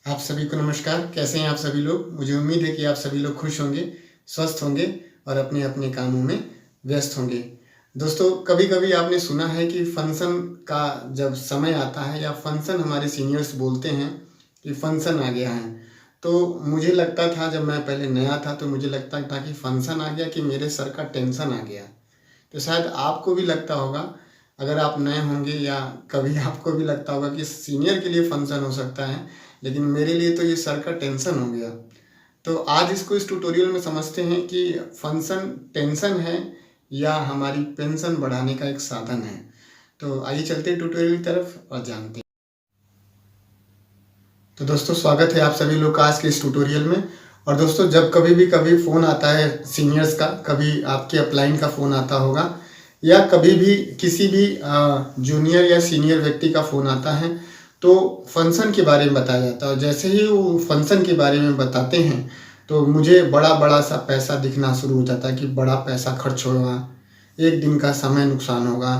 आप सभी को नमस्कार। कैसे हैं आप सभी लोग? मुझे उम्मीद है कि आप सभी लोग खुश होंगे, स्वस्थ होंगे और अपने-अपने कामों में व्यस्त होंगे। दोस्तों, कभी-कभी आपने सुना है कि फंक्शन का जब समय आता है या फंक्शन हमारे सीनियर्स बोलते हैं कि फंक्शन आ गया है, तो मुझे लगता था जब मैं पहले नया था तो मुझे लगता था कि फंक्शन आ गया कि मेरे सर का टेंशन आ गया। तो शायद आपको भी लगता होगा, अगर आप नए होंगे या कभी आपको भी लगता होगा कि सीनियर के लिए फंक्शन हो सकता है, लेकिन मेरे लिए तो ये सर का टेंशन हो गया। तो आज इस ट्यूटोरियल में समझते हैं कि फंक्शन टेंशन है या हमारी पेंशन बढ़ाने का एक साधन है। तो आइए चलते हैं ट्यूटोरियल की तरफ और जानते हैं। तो दोस्तों, स्वागत है आप सभी लोग का आज के इस ट्यूटोरियल में। और दोस्तों, जब कभी फ़ोन आता है सीनियर्स का, कभी आपके अपलाइन का फ़ोन आता होगा या कभी भी किसी भी जूनियर या सीनियर व्यक्ति का फ़ोन आता है, तो फंक्शन के बारे में बताया जाता है। और जैसे ही वो फंक्शन के बारे में बताते हैं, तो मुझे बड़ा सा पैसा दिखना शुरू हो जाता है कि बड़ा पैसा खर्च होगा, एक दिन का समय नुकसान होगा,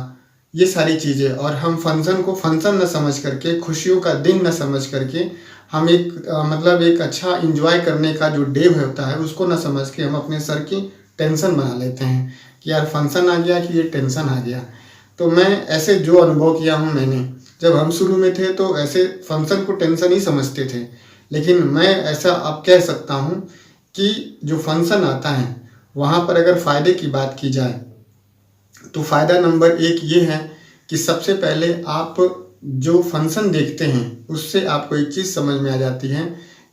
ये सारी चीज़ें। और हम फंक्शन को फंक्शन न समझ करके, खुशियों का दिन न समझ करके, हम मतलब एक अच्छा एंजॉय करने का जो डे होता है उसको न समझ के हम अपने सर की टेंशन बना लेते हैं कि यार फंक्शन आ गया कि ये टेंशन आ गया। तो मैं ऐसे जो अनुभव किया हूँ मैंने, जब हम शुरू में थे तो ऐसे फंक्शन को टेंशन ही समझते थे, लेकिन मैं ऐसा अब कह सकता हूँ कि जो फंक्शन आता है वहाँ पर अगर फ़ायदे की बात की जाए तो फ़ायदा नंबर एक ये है कि सबसे पहले आप जो फंक्शन देखते हैं उससे आपको एक चीज़ समझ में आ जाती है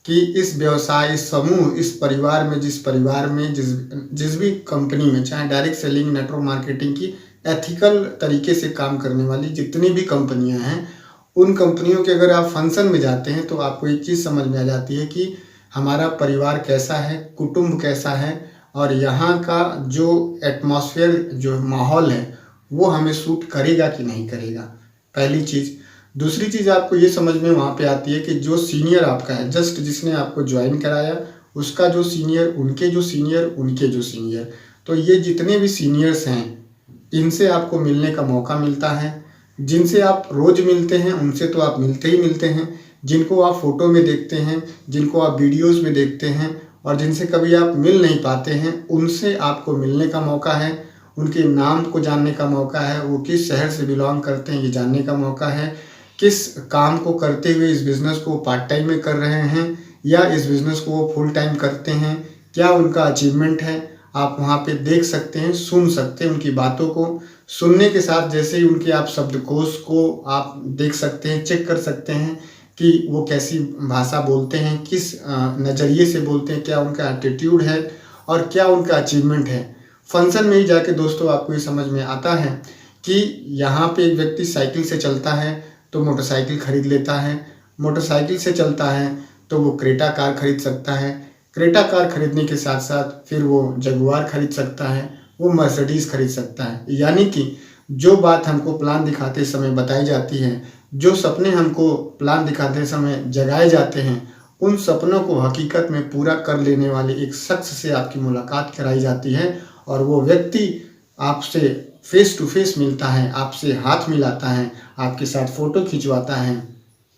कि इस व्यवसाय, इस समूह, इस परिवार में, जिस परिवार में, जिस भी कंपनी में, चाहे डायरेक्ट सेलिंग, नेटवर्क मार्केटिंग की एथिकल तरीके से काम करने वाली जितनी भी कंपनियां हैं, उन कंपनियों के अगर आप फंक्शन में जाते हैं तो आपको एक चीज़ समझ में आ जाती है कि हमारा परिवार कैसा है, कुटुंब कैसा है और यहाँ का जो एटमॉस्फेयर, जो माहौल है, वो हमें सूट करेगा कि नहीं करेगा, पहली चीज़। दूसरी चीज़ आपको ये समझ में वहाँ पे आती है कि जो सीनियर आपका है, जस्ट जिसने आपको ज्वाइन कराया, उसका जो सीनियर, उनके जो सीनियर, उनके जो सीनियर, तो ये जितने भी सीनियर्स हैं इनसे आपको मिलने का मौका मिलता है। जिनसे आप रोज़ मिलते हैं उनसे तो आप मिलते ही मिलते हैं, जिनको आप फ़ोटो में देखते हैं, जिनको आप वीडियोज़ में देखते हैं और जिनसे कभी आप मिल नहीं पाते हैं, उनसे आपको मिलने का मौका है, उनके नाम को जानने का मौका है, वो किस शहर से बिलोंग करते हैं ये जानने का मौका है, किस काम को करते हुए इस बिज़नेस को पार्ट टाइम में कर रहे हैं या इस बिज़नेस को वो फुल टाइम करते हैं, क्या उनका अचीवमेंट है, आप वहाँ पे देख सकते हैं, सुन सकते हैं उनकी बातों को। सुनने के साथ जैसे ही उनके आप शब्दकोश को आप देख सकते हैं, चेक कर सकते हैं कि वो कैसी भाषा बोलते हैं, किस नज़रिए से बोलते हैं, क्या उनका एटीट्यूड है और क्या उनका अचीवमेंट है। फंक्शन में ही जाके दोस्तों आपको ये समझ में आता है कि यहाँ पे एक व्यक्ति साइकिल से चलता है तो मोटरसाइकिल खरीद लेता है, मोटरसाइकिल से चलता है तो वो क्रेटा कार खरीद सकता है, क्रेटा कार खरीदने के साथ साथ फिर वो जगुआर खरीद सकता है, वो मर्सिडीज़ खरीद सकता है। यानी कि जो बात हमको प्लान दिखाते समय बताई जाती है, जो सपने हमको प्लान दिखाते समय जगाए जाते हैं, उन सपनों को हकीकत में पूरा कर लेने वाले एक शख्स से आपकी मुलाकात कराई जाती है और वो व्यक्ति आपसे फेस टू फेस मिलता है, आपसे हाथ मिलाता है, आपके साथ फ़ोटो खिंचवाता है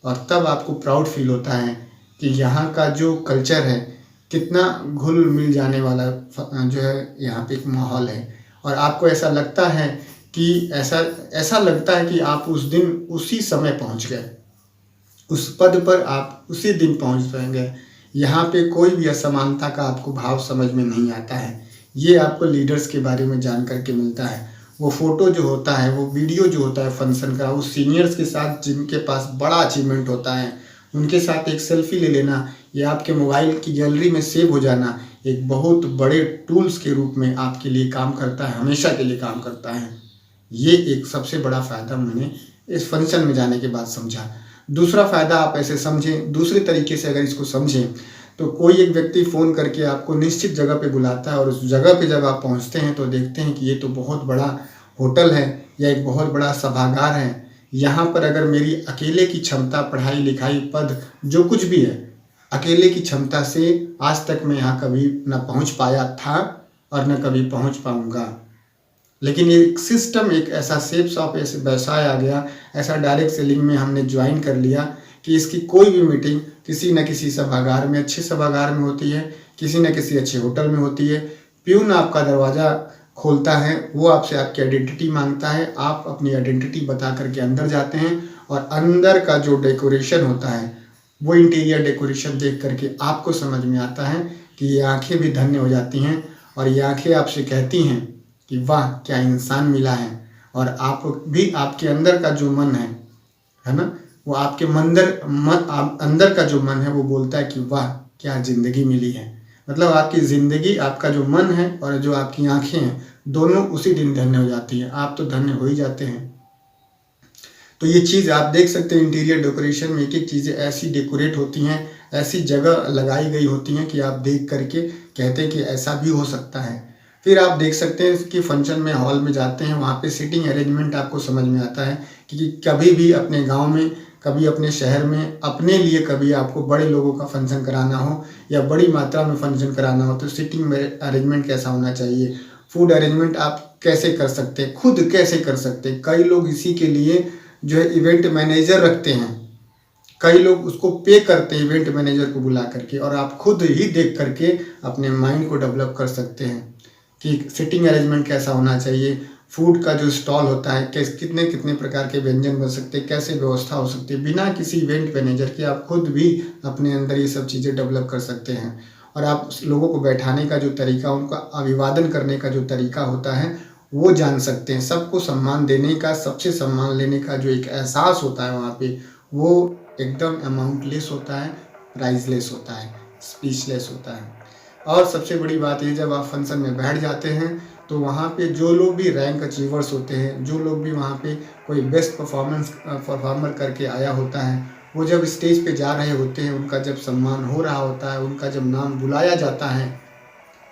और तब आपको प्राउड फील होता है कि यहाँ का जो कल्चर है, कितना घुल मिल जाने वाला जो है यहाँ पे एक माहौल है। और आपको ऐसा लगता है कि ऐसा लगता है कि आप उस दिन उसी समय पहुँच गए, उस पद पर आप उसी दिन पहुँच गए। यहाँ पे कोई भी असमानता का आपको भाव समझ में नहीं आता है। ये आपको लीडर्स के बारे में जान कर के मिलता है। वो फ़ोटो जो होता है, वो वीडियो जो होता है फंक्शन का, उस सीनियर्स के साथ जिनके पास बड़ा अचीवमेंट होता है, उनके साथ एक सेल्फ़ी ले लेना या आपके मोबाइल की गैलरी में सेव हो जाना एक बहुत बड़े टूल्स के रूप में आपके लिए काम करता है, हमेशा के लिए काम करता है। ये एक सबसे बड़ा फ़ायदा मैंने इस फंक्शन में जाने के बाद समझा। दूसरा फ़ायदा आप ऐसे समझें, दूसरे तरीके से अगर इसको समझें, तो कोई एक व्यक्ति फ़ोन करके आपको निश्चित जगह पे बुलाता है और उस जगह पे जब आप पहुंचते हैं तो देखते हैं कि ये तो बहुत बड़ा होटल है या एक बहुत बड़ा सभागार है। यहाँ पर अगर मेरी अकेले की क्षमता, पढ़ाई लिखाई, पद जो कुछ भी है, अकेले की क्षमता से आज तक मैं यहाँ कभी न पहुँच पाया था और न कभी पहुँच पाऊँगा। लेकिन एक सिस्टम, एक ऐसा सेफ शॉप, ऐसे व्यवसाय आ गया, ऐसा डायरेक्ट सेलिंग में हमने ज्वाइन कर लिया कि इसकी कोई भी मीटिंग किसी न किसी सभागार में, अच्छे सभागार में होती है, किसी न किसी अच्छे होटल में होती है। प्यून आपका दरवाज़ा खोलता है, वो आपसे आपकी आइडेंटिटी मांगता है, आप अपनी आइडेंटिटी बता करके अंदर जाते हैं और अंदर का जो डेकोरेशन होता है वो इंटीरियर डेकोरेशन देख करके आपको समझ में आता है कि ये आंखें भी धन्य हो जाती हैं और ये आंखें आपसे कहती हैं कि वाह क्या इंसान मिला है। और आप भी, आपके अंदर का जो मन है ना, वो आपके अंदर का जो मन है वो बोलता है कि वाह क्या ज़िंदगी मिली है। मतलब आपकी ज़िंदगी, आपका जो मन है और जो आपकी आंखें हैं, दोनों उसी दिन धन्य हो जाती हैं। आप तो धन्य हो ही जाते हैं। तो ये चीज़ आप देख सकते हैं, इंटीरियर डेकोरेशन में एक एक चीज़ें ऐसी डेकोरेट होती हैं, ऐसी जगह लगाई गई होती हैं कि आप देख करके कहते हैं कि ऐसा भी हो सकता है। फिर आप देख सकते हैं कि फंक्शन में हॉल में जाते हैं, वहाँ पे सीटिंग अरेंजमेंट आपको समझ में आता है कि कभी भी अपने गांव में, कभी अपने शहर में, अपने लिए कभी आपको बड़े लोगों का फंक्शन कराना हो या बड़ी मात्रा में फंक्शन कराना हो तो सीटिंग में अरेंजमेंट कैसा होना चाहिए, फूड अरेंजमेंट आप कैसे कर सकते हैं, खुद कैसे कर सकते हैं। कई लोग इसी के लिए जो है इवेंट मैनेजर रखते हैं, कई लोग उसको पे करते हैं इवेंट मैनेजर को बुला करके, और आप खुद ही देख करके अपने माइंड को डेवलप कर सकते हैं कि सिटिंग अरेंजमेंट कैसा होना चाहिए, फूड का जो स्टॉल होता है कितने कितने प्रकार के व्यंजन बन सकते हैं, कैसे व्यवस्था हो सकती है। बिना किसी इवेंट मैनेजर के आप खुद भी अपने अंदर ये सब चीज़ें डेवलप कर सकते हैं। और आप लोगों को बैठाने का जो तरीका, उनका अभिवादन करने का जो तरीका होता है वो जान सकते हैं। सबको सम्मान देने का, सबसे सम्मान लेने का जो एक एहसास होता है वहाँ पे, वो एकदम अमाउंटलेस होता है, प्राइसलेस होता है, स्पीचलेस होता है। और सबसे बड़ी बात ये, जब आप फंक्शन में बैठ जाते हैं तो वहाँ पे जो लोग भी रैंक अचीवर्स होते हैं, जो लोग भी वहाँ पे कोई बेस्ट परफॉर्मर करके आया होता है, वो जब स्टेज पे जा रहे होते हैं, उनका जब सम्मान हो रहा होता है, उनका जब नाम बुलाया जाता है,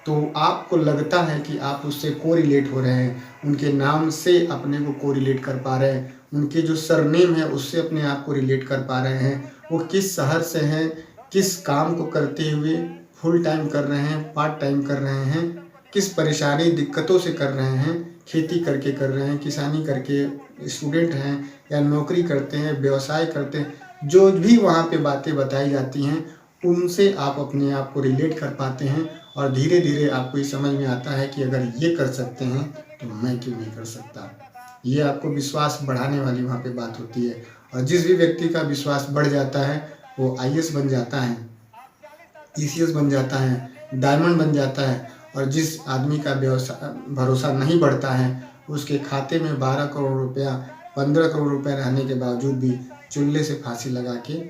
तो आपको लगता है कि आप उससे कोरिलेट हो रहे हैं, उनके नाम से अपने को कोरिलेट कर पा रहे हैं, उनके जो सरनेम है उससे अपने आप को रिलेट कर पा रहे हैं। वो किस शहर से हैं, किस काम को करते हुए फुल टाइम कर रहे हैं, पार्ट टाइम कर रहे हैं, किस परेशानी दिक्कतों से कर रहे हैं, खेती करके कर रहे हैं, किसानी करके स्टूडेंट हैं या नौकरी करते हैं, व्यवसाय करते हैं, जो भी वहाँ पे बातें बताई जाती हैं उनसे आप अपने आप को रिलेट कर पाते हैं। और धीरे धीरे आपको ये समझ में आता है कि अगर ये कर सकते हैं तो मैं क्यों नहीं कर सकता। ये आपको विश्वास बढ़ाने वाली वहाँ पे बात होती है। और जिस भी व्यक्ति का विश्वास बढ़ जाता है वो IAS बन जाता है, ECS बन जाता है, डायमंड बन जाता है। और जिस आदमी का भरोसा नहीं बढ़ता है उसके खाते में 12 करोड़ रुपया, 15 करोड़ रुपया रहने के बावजूद भी चुल्ले से फांसी लगा के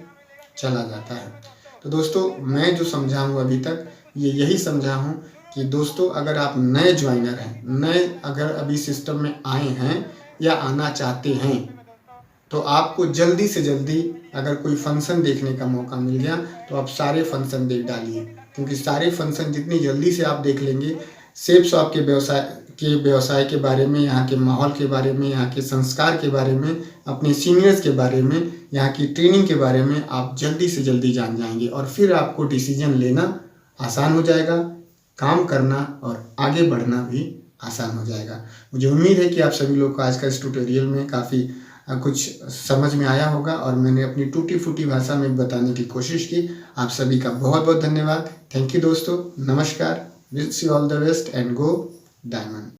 चला जाता है। तो दोस्तों, मैं जो समझा हूँ अभी तक, ये यही समझा हूँ कि दोस्तों, अगर आप नए ज्वाइनर हैं, नए अगर अभी सिस्टम में आए हैं या आना चाहते हैं, तो आपको जल्दी से जल्दी अगर कोई फंक्शन देखने का मौका मिल गया तो आप सारे फंक्शन देख डालिए, क्योंकि सारे फंक्शन जितनी जल्दी से आप देख लेंगे, सेफ शॉप के व्यवसाय के बारे में, यहाँ के माहौल के बारे में, यहाँ के संस्कार के बारे में, अपने सीनियर्स के बारे में, यहाँ की ट्रेनिंग के बारे में आप जल्दी से जल्दी जान जाएंगे। और फिर आपको डिसीजन लेना आसान हो जाएगा, काम करना और आगे बढ़ना भी आसान हो जाएगा। मुझे उम्मीद है कि आप सभी लोग को आज का इस ट्यूटोरियल में काफ़ी कुछ समझ में आया होगा और मैंने अपनी टूटी फूटी भाषा में बताने की कोशिश की। आप सभी का बहुत बहुत धन्यवाद। थैंक यू दोस्तों, नमस्कार, wish you all the best and go diamond.